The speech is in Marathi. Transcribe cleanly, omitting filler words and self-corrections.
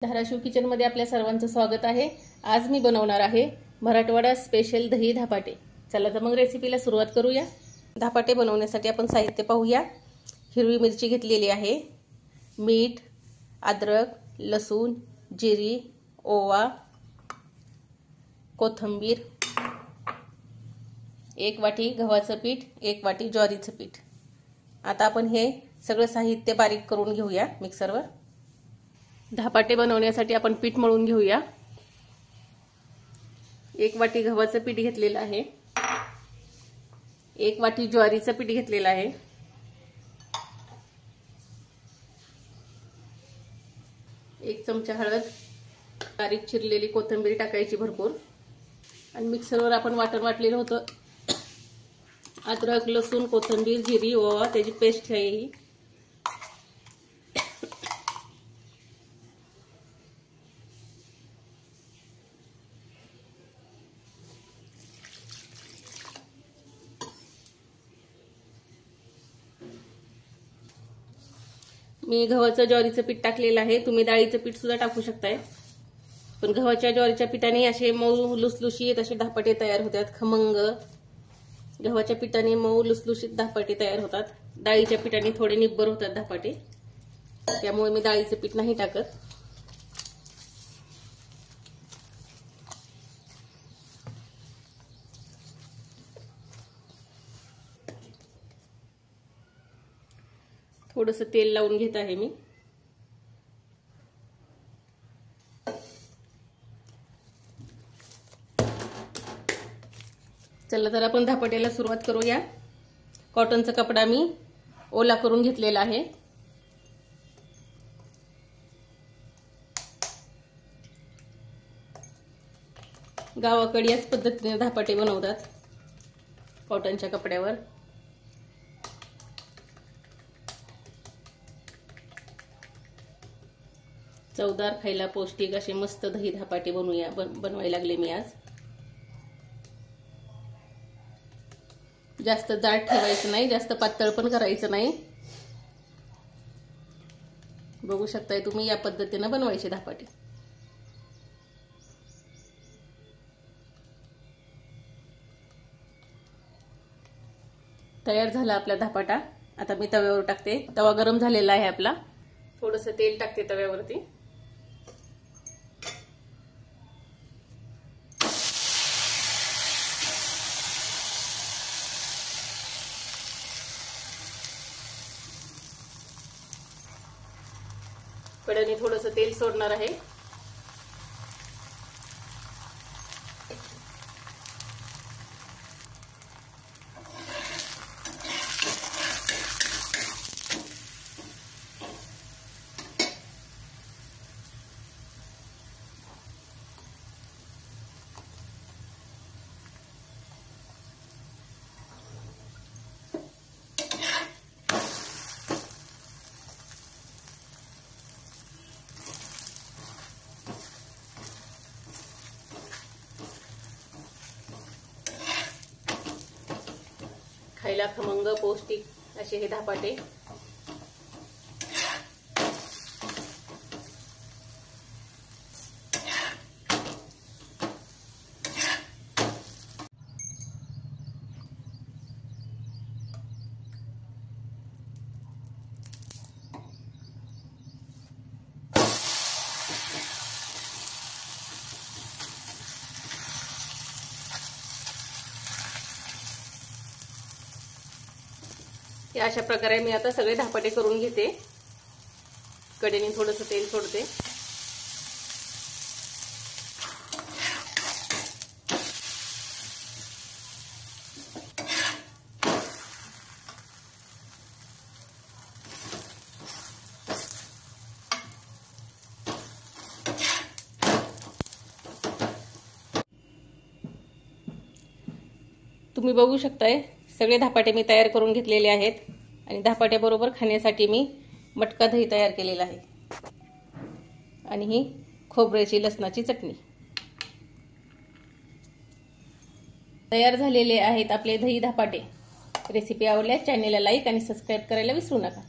धाराशिव किचनमध्ये आपल्या सर्वांचं स्वागत आहे। आज मी बनवणार आहे मराठवाडा स्पेशल दही धपाटे। चला तर मग रेसिपीला सुरुवात करूया। धपाटे बनवण्यासाठी आपण साहित्य पाहूया। हिरवी मिरची घेतलेली आहे, मीठ, अद्रक, लसूण, जिरी, ओवा, कोथिंबीर, 1 वाटी गव्हाचं पीठ, 1 वाटी ज्वारीचं पीठ। आता आपण हे सगळं साहित्य बारीक करून घेऊया मिक्सरवर। धपाटे बनवण्यासाठी आपण पीठ मळून घेऊया। 1 वाटी गव्हाचं पीठ घेतलेलं आहे, 1 वाटी ज्वारीचं पीठ घेतलेलं आहे, 1 चमचा हळद, बारीक चिरलेली कोथिंबीर टाकायची भरपूर, आणि मिक्सरवर आपण वाटण वाटलेलं होतं अद्रक, लसूण, कोथिंबीर, जिरी, ओवा, त्याची पेस्ट आहे ही। मी गव्हाचं ज्वारीचं पीठ टाकलेलं आहे, तुम्ही डाळीचं पीठ सुद्धा टाकू शकताय। पण गव्हाच्या ज्वारीच्या पिठाने असे मऊ लुसलुशीत असे धपाटे तयार होतात, खमंग। गव्हाच्या पिठाने मऊ लुसलुशीत धपाटे तयार होतात, डाळीच्या पिठाने थोडे निब्बर होतात धपाटे, त्यामुळे मी डाळीचं पीठ नाही टाकत। थोडंसं तेल लावून घेत आहे मी। चला तर आपण धपाट्याला सुरुवात करूया। कॉटनचा कपडा मी ओला करून घेतलेला आहे। गावाकडे याच पद्धतीने धपाटे बनवतात, कॉटनच्या कपड्यावर। चवदार, खायला पौष्टिक असे मस्त दही धपाटे बनवायला लागले मी आज। जास्त जाड ठेवायचं नाही, जास्त पातळ पण करायचं नाही। बघू शकताय तुम्ही, या पद्धतीने बनवायचे धपाटे। तयार झाला आपला धपाटा। आता मी तव्यावर टाकते। तवा गरम झालेला आहे आपला, थोडंसं तेल टाकते तव्यावरती। कढईने थोडंसं तेल सोडणार आहे। खायला खमंग पौष्टिक असे हे धपाटे। अशा प्रकारे मी आता सगळे धपाटे करून घेते। कढईने थोडंसं तेल सोडते। तुम्ही बघू शकताय सगळे धपाटे मी तयार करून घेतलेले आहेत, आणि धपाट्याबरोबर खाण्यासाठी मी मटका दही तयार केलेला आहे, आणि ही खोबऱ्याची लसणाची चटणी। तयार झालेले आहेत आपले दही धपाटे। रेसिपी आवडल्यास चॅनलला लाईक आणि सबस्क्राइब करायला विसरू नका।